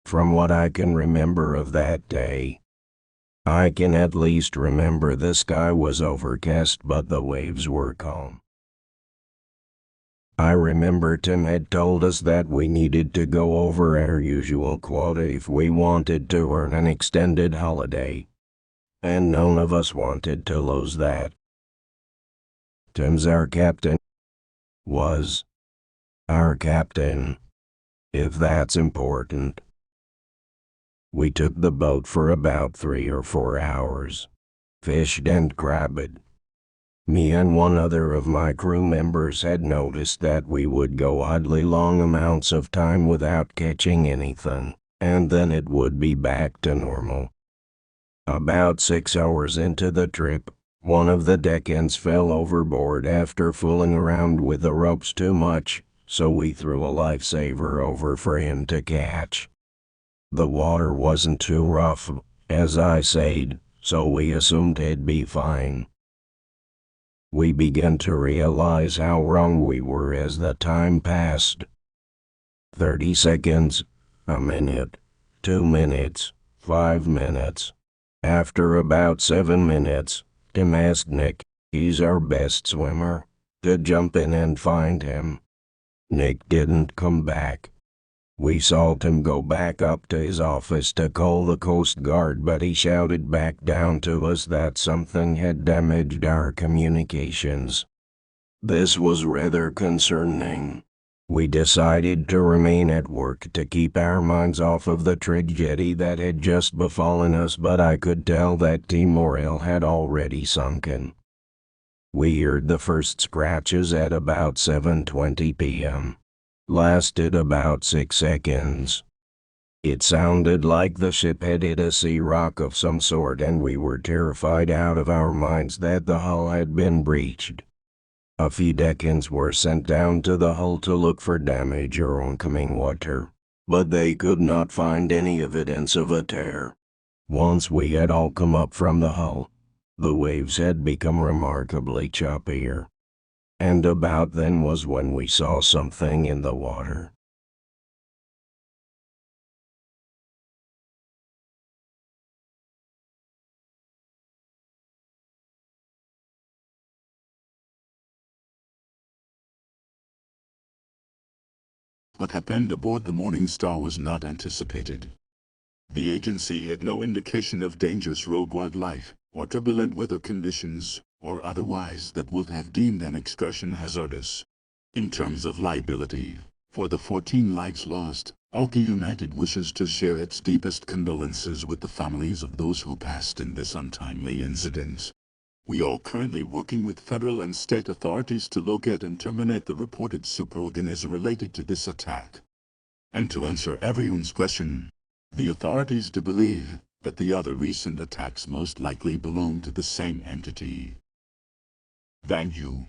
From what I can remember of that day, I can at least remember the sky was overcast but the waves were calm. I remember Tim had told us that we needed to go over our usual quota if we wanted to earn an extended holiday, and none of us wanted to lose that. Tim's our captain. Was our captain, if that's important. We took the boat for about 3 or 4 hours, fished and crabbed. Me and one other of my crew members had noticed that we would go oddly long amounts of time without catching anything, and then it would be back to normal. About 6 hours into the trip, one of the deckhands fell overboard after fooling around with the ropes too much, so we threw a lifesaver over for him to catch. The water wasn't too rough, as I said, so we assumed he'd be fine. We began to realize how wrong we were as the time passed. 30 seconds, a minute, 2 minutes, 5 minutes. After about 7 minutes, Tim asked Nick, he's our best swimmer, to jump in and find him. Nick didn't come back. We saw Tim go back up to his office to call the Coast Guard, but he shouted back down to us that something had damaged our communications. This was rather concerning. We decided to remain at work to keep our minds off of the tragedy that had just befallen us, but I could tell that team morale had already sunken. We heard the first scratches at about 7:20 p.m. Lasted about 6 seconds. It sounded like the ship had hit a sea rock of some sort, and we were terrified out of our minds that the hull had been breached. A few deckhands were sent down to the hull to look for damage or oncoming water, but they could not find any evidence of a tear. Once we had all come up from the hull, the waves had become remarkably choppier. And about then was when we saw something in the water. What happened aboard the Morning Star was not anticipated. The agency had no indication of dangerous rogue wildlife, or turbulent weather conditions, or otherwise that would have deemed an excursion hazardous. In terms of liability, for the 14 lives lost, Alki United wishes to share its deepest condolences with the families of those who passed in this untimely incident. We are currently working with federal and state authorities to locate and terminate the reported superorganism related to this attack. And to answer everyone's question, the authorities do believe that the other recent attacks most likely belong to the same entity. Thank you.